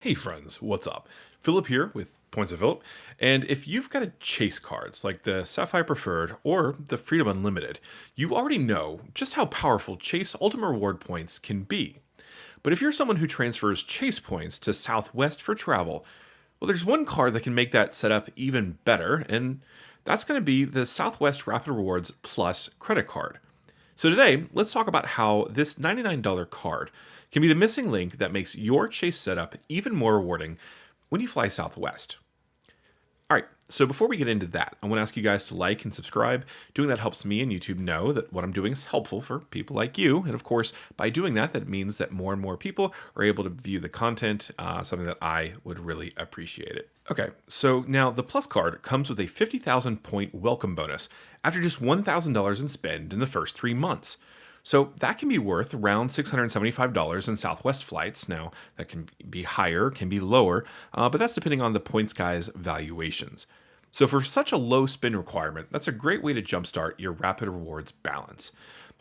Hey friends, what's up? Philip here with Points of Phillip, and if you've got a chase cards like the Sapphire Preferred or the Freedom Unlimited, you already know just how powerful Chase Ultimate Reward points can be. But if you're someone who transfers Chase points to Southwest for travel, well, there's one card that can make that setup even better, and that's going to be the Southwest Rapid Rewards Plus credit card. So today, let's talk about how this $99 card can be the missing link that makes your Chase setup even more rewarding when you fly Southwest. All right, so before we get into that, I want to ask you guys to like and subscribe. Doing that helps me and YouTube know that what I'm doing is helpful for people like you. And of course, by doing that, that means that more and more people are able to view the content, something that I would really appreciate it. Okay, so now the Plus card comes with a 50,000 point welcome bonus after just $1,000 in spend in the first 3 months. So that can be worth around $675 in Southwest flights. Now, that can be higher, can be lower, but that's depending on the points guy's valuations. So for such a low spend requirement, that's a great way to jumpstart your rapid rewards balance.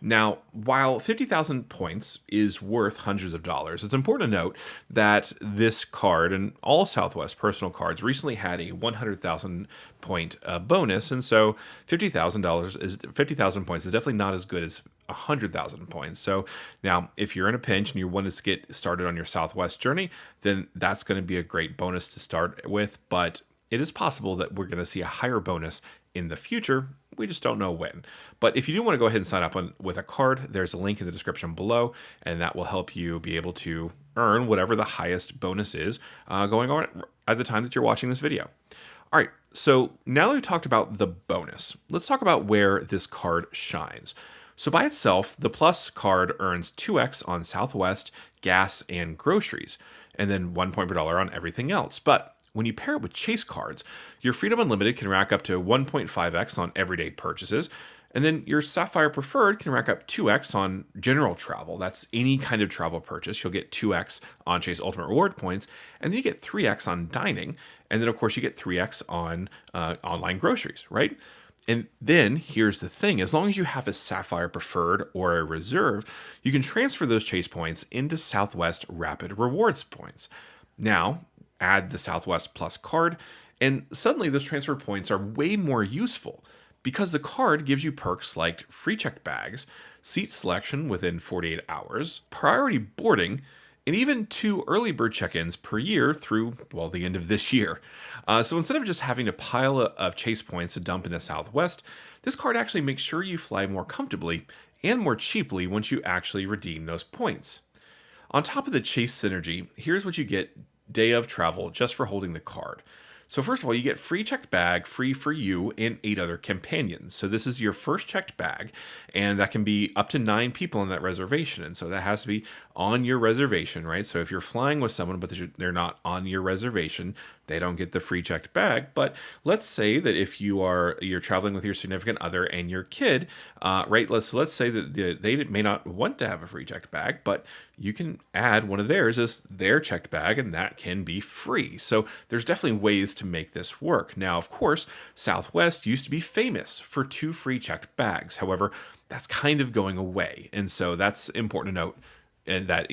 Now, while 50,000 points is worth hundreds of dollars, it's important to note that this card and all Southwest personal cards recently had a 100,000 point bonus, and so $50,000 points is definitely not as good as 100,000 points. So now, if you're in a pinch and you want to get started on your Southwest journey, then that's going to be a great bonus to start with. But it is possible that we're going to see a higher bonus in the future. We just don't know when. But if you do want to go ahead and sign up with a card, there's a link in the description below, and that will help you be able to earn whatever the highest bonus is going on at the time that you're watching this video. All right, so now that we've talked about the bonus, let's talk about where this card shines. So by itself, the Plus card earns 2x on Southwest, gas, and groceries, and then 1 point per dollar on everything else. But when you pair it with Chase cards, your Freedom Unlimited can rack up to 1.5x on everyday purchases, and then your Sapphire Preferred can rack up 2x on general travel. That's any kind of travel purchase. You'll get 2x on Chase Ultimate Reward points, and then you get 3x on dining, and then of course you get 3x on online groceries, right? And then here's the thing, as long as you have a Sapphire Preferred or a Reserve, you can transfer those Chase points into Southwest Rapid Rewards points. Now, add the Southwest Plus card, and suddenly those transfer points are way more useful because the card gives you perks like free checked bags, seat selection within 48 hours, priority boarding, and even 2 early bird check-ins per year through, well, the end of this year. So instead of just having a pile of Chase points to dump into Southwest, this card actually makes sure you fly more comfortably and more cheaply once you actually redeem those points. On top of the Chase synergy, here's what you get day of travel just for holding the card. So first of all, you get free checked bag, free for you and 8 other companions. So this is your first checked bag, and that can be up to 9 people on that reservation. And so that has to be on your reservation, right? So if you're flying with someone, but they're not on your reservation, they don't get the free checked bag. But let's say that if you're traveling with your significant other and your kid, right? Let's say that they may not want to have a free checked bag, but you can add one of theirs as their checked bag, and that can be free. So there's definitely ways to make this work. Now, of course, Southwest used to be famous for 2 free checked bags. However, that's kind of going away, and so that's important to note. And that,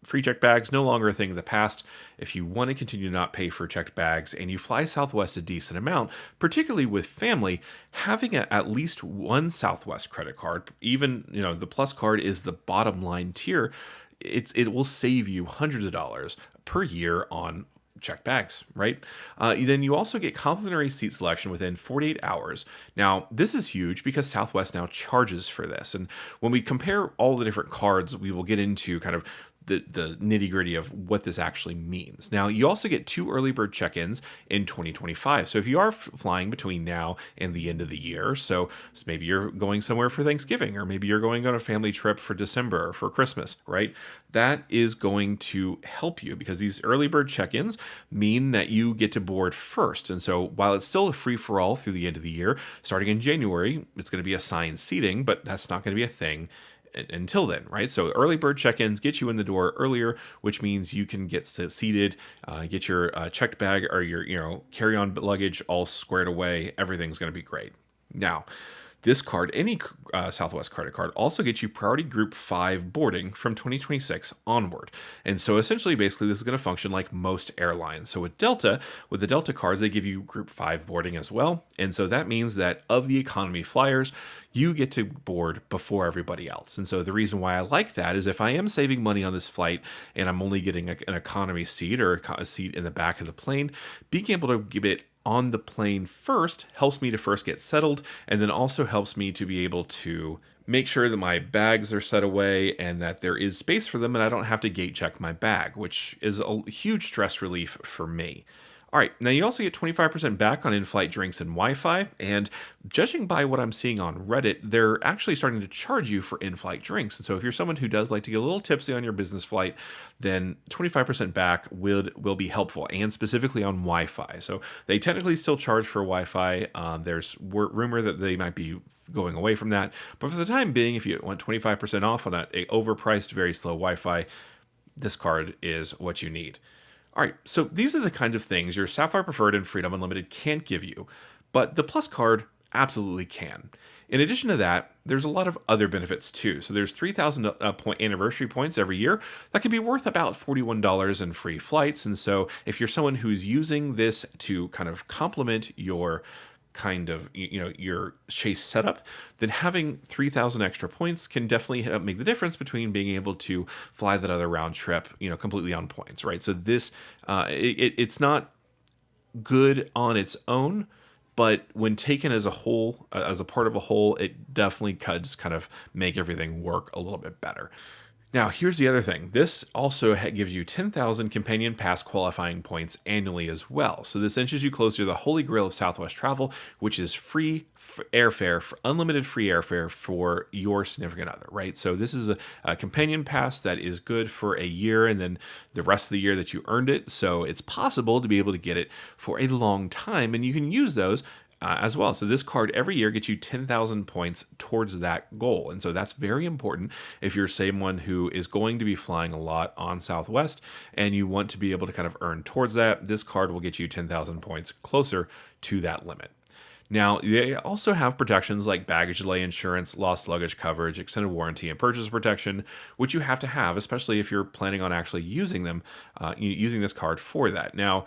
free checked bags no longer a thing of the past. If you want to continue to not pay for checked bags and you fly Southwest a decent amount, particularly with family, having at least one Southwest credit card, even the Plus card is the bottom line tier. It will save you hundreds of dollars per year on checked bags, right? Then you also get complimentary seat selection within 48 hours. Now, this is huge because Southwest now charges for this. And when we compare all the different cards, we will get into kind of the nitty gritty of what this actually means. Now, you also get 2 early bird check-ins in 2025. So if you are flying between now and the end of the year, so maybe you're going somewhere for Thanksgiving, or maybe you're going on a family trip for December or for Christmas, right? That is going to help you because these early bird check-ins mean that you get to board first. And so while it's still a free-for-all through the end of the year, starting in January, it's going to be assigned seating, but that's not going to be a thing until then, right? So early bird check-ins get you in the door earlier, which means you can get seated, get your checked bag or your carry-on luggage all squared away. Everything's going to be great. Now, This card, any Southwest credit card, also gets you priority group 5 boarding from 2026 onward. And so essentially, basically, this is going to function like most airlines. So with the Delta cards, they give you group 5 boarding as well. And so that means that of the economy flyers, you get to board before everybody else. And so the reason why I like that is if I am saving money on this flight and I'm only getting an economy seat or a seat in the back of the plane, being able to give it on the plane first helps me to first get settled, and then also helps me to be able to make sure that my bags are set away and that there is space for them and I don't have to gate check my bag, which is a huge stress relief for me. All right, now you also get 25% back on in-flight drinks and Wi-Fi, and judging by what I'm seeing on Reddit, they're actually starting to charge you for in-flight drinks. And so if you're someone who does like to get a little tipsy on your business flight, then 25% back will be helpful, and specifically on Wi-Fi. So they technically still charge for Wi-Fi. There's rumor that they might be going away from that, but for the time being, if you want 25% off on a overpriced, very slow Wi-Fi, this card is what you need. All right, so these are the kinds of things your Sapphire Preferred and Freedom Unlimited can't give you, but the Plus card absolutely can. In addition to that, there's a lot of other benefits too. So there's 3,000 point anniversary points every year. That can be worth about $41 in free flights. And so if you're someone who's using this to kind of complement your kind of your Chase setup, then having 3,000 extra points can definitely make the difference between being able to fly that other round trip completely on points, right? So this it's not good on its own, but when taken as a whole, as a part of a whole, it definitely does kind of make everything work a little bit better. Now, here's the other thing. This also gives you 10,000 Companion Pass qualifying points annually as well. So this inches you closer to the holy grail of Southwest travel, which is free airfare, unlimited free airfare for your significant other, right? So this is a Companion Pass that is good for a year and then the rest of the year that you earned it. So it's possible to be able to get it for a long time, and you can use those as well. So this card every year gets you 10,000 points towards that goal. And so that's very important if you're someone who is going to be flying a lot on Southwest and you want to be able to kind of earn towards that. This card will get you 10,000 points closer to that limit. Now, they also have protections like baggage delay insurance, lost luggage coverage, extended warranty, and purchase protection, which you have to have, especially if you're planning on actually using them, using this card for that. Now,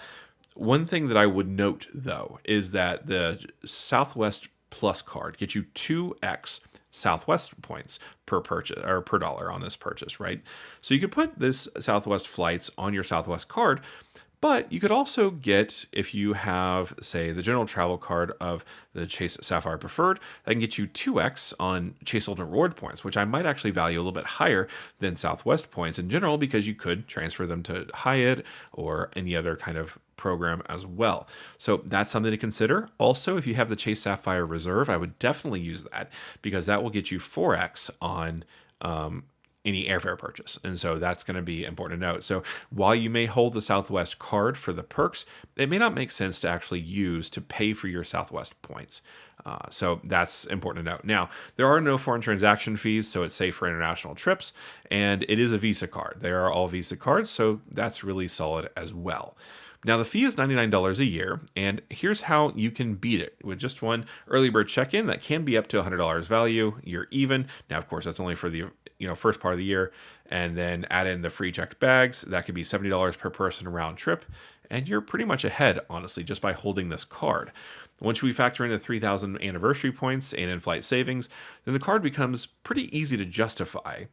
one thing that I would note, though, is that the Southwest Plus card gets you 2x Southwest points per purchase or per dollar on this purchase, right? So you could put this Southwest flights on your Southwest card, but you could also get, if you have, say, the general travel card of the Chase Sapphire Preferred, that can get you 2x on Chase Ultimate Reward points, which I might actually value a little bit higher than Southwest points in general, because you could transfer them to Hyatt or any other kind of program as well. So that's something to consider. Also, if you have the Chase Sapphire Reserve, I would definitely use that, because that will get you 4x on any airfare purchase. And so that's going to be important to note. So while you may hold the Southwest card for the perks, it may not make sense to actually use to pay for your Southwest points. So that's important to note. Now, there are no foreign transaction fees, so it's safe for international trips, and it is a Visa card. They are all Visa cards, so that's really solid as well. Now, the fee is $99 a year, and here's how you can beat it. With just one early bird check-in, that can be up to $100 value. You're even. Now, of course, that's only for the first part of the year, and then add in the free checked bags. That could be $70 per person round trip, and you're pretty much ahead, honestly, just by holding this card. Once we factor in the 3,000 anniversary points and in-flight savings, then the card becomes pretty easy to justify.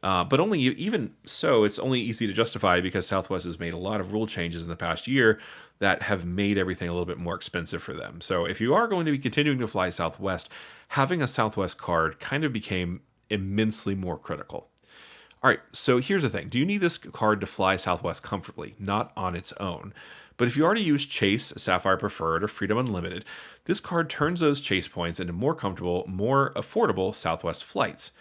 But even so, it's only easy to justify because Southwest has made a lot of rule changes in the past year that have made everything a little bit more expensive for them. So if you are going to be continuing to fly Southwest, having a Southwest card kind of became immensely more critical. All right, so here's the thing. Do you need this card to fly Southwest comfortably? Not on its own. But if you already use Chase, Sapphire Preferred, or Freedom Unlimited, this card turns those Chase points into more comfortable, more affordable Southwest flights.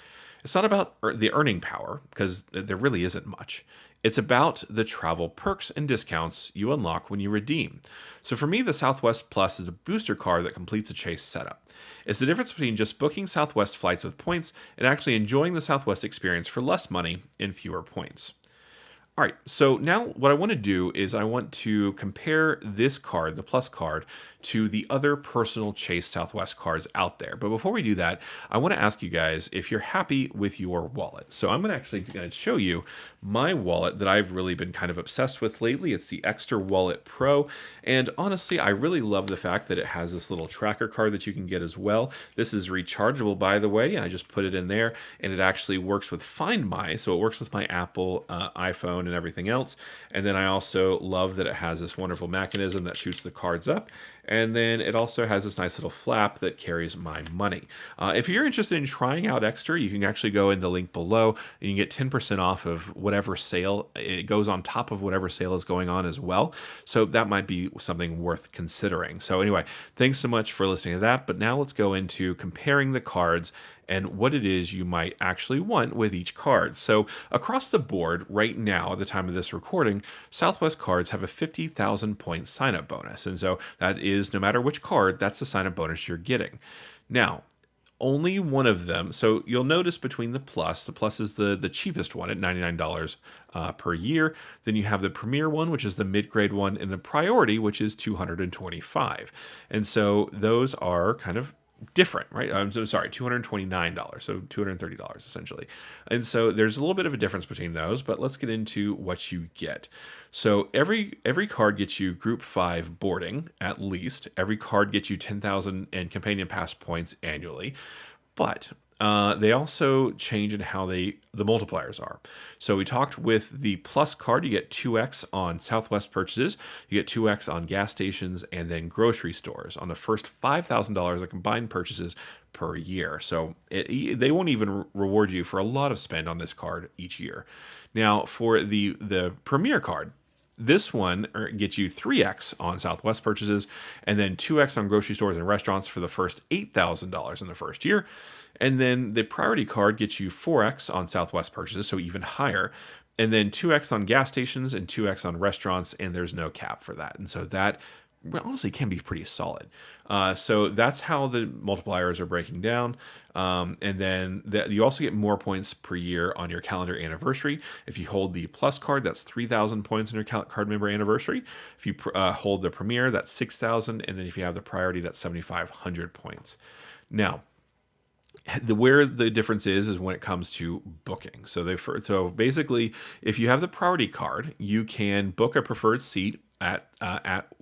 It's not about the earning power, because there really isn't much. It's about the travel perks and discounts you unlock when you redeem. So for me, the Southwest Plus is a booster card that completes a Chase setup. It's the difference between just booking Southwest flights with points and actually enjoying the Southwest experience for less money and fewer points. All right, so now what I want to do is I want to compare this card, the Plus card, to the other personal Chase Southwest cards out there. But before we do that, I want to ask you guys if you're happy with your wallet. So I'm going to show you my wallet that I've really been kind of obsessed with lately. It's the Extra Wallet Pro, and honestly, I really love the fact that it has this little tracker card that you can get as well. This is rechargeable, by the way. I just put it in there, and it actually works with Find My, so it works with my Apple iPhone and everything else. And then I also love that it has this wonderful mechanism that shoots the cards up. And then it also has this nice little flap that carries my money. If you're interested in trying out Extra, you can actually go in the link below and you can get 10% off of whatever sale. It goes on top of whatever sale is going on as well. So that might be something worth considering. So anyway, thanks so much for listening to that. But now let's go into comparing the cards and what it is you might actually want with each card. So across the board right now, at the time of this recording, Southwest cards have a 50,000 point sign-up bonus. And so that is, no matter which card, that's the sign-up bonus you're getting. Now, only one of them, so you'll notice between the plus is the cheapest one at $99 per year. Then you have the Premier one, which is the mid-grade one, and the Priority, which is $225. And so those are kind of different, right? I'm so sorry, $229, so $230 essentially. And so there's a little bit of a difference between those, but let's get into what you get. So every card gets you Group 5 boarding, at least. Every card gets you 10,000 and Companion Pass points annually. But they also change in how the multipliers are. So we talked with the Plus card, you get 2x on Southwest purchases, you get 2x on gas stations, and then grocery stores on the first $5,000 of combined purchases per year. So they won't even reward you for a lot of spend on this card each year. Now for the Premier card, this one gets you 3x on Southwest purchases and then 2x on grocery stores and restaurants for the first $8,000 in the first year. And then the Priority card gets you 4x on Southwest purchases, so even higher. And then 2x on gas stations and 2x on restaurants, and there's no cap for that. And so that honestly can be pretty solid. So that's how the multipliers are breaking down. And then you also get more points per year on your calendar anniversary. If you hold the Plus card, that's 3,000 points on your card member anniversary. If you hold the Premier, that's 6,000. And then if you have the Priority, that's 7,500 points. Now, where the difference is when it comes to booking. So basically, if you have the Priority card, you can book a preferred seat at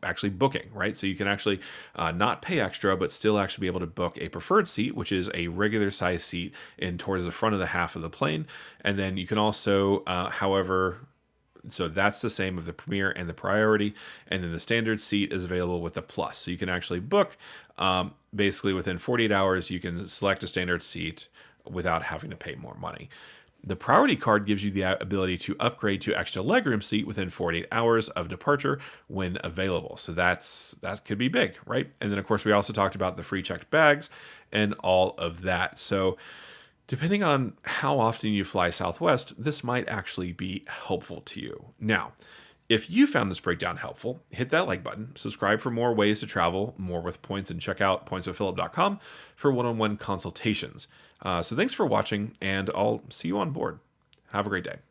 actually booking, right? So you can actually not pay extra, but still actually be able to book a preferred seat, which is a regular size seat in towards the front of the half of the plane. And then you can also, so that's the same of the Premier and the Priority. And then the standard seat is available with the Plus. So you can actually book basically within 48 hours, you can select a standard seat without having to pay more money. The Priority card gives you the ability to upgrade to extra legroom seat within 48 hours of departure when available. So that could be big, right? And then of course we also talked about the free checked bags and all of that. So depending on how often you fly Southwest, this might actually be helpful to you. Now, if you found this breakdown helpful, hit that like button, subscribe for more ways to travel more with points, and check out pointswithphillip.com for one-on-one consultations. So thanks for watching, and I'll see you on board. Have a great day.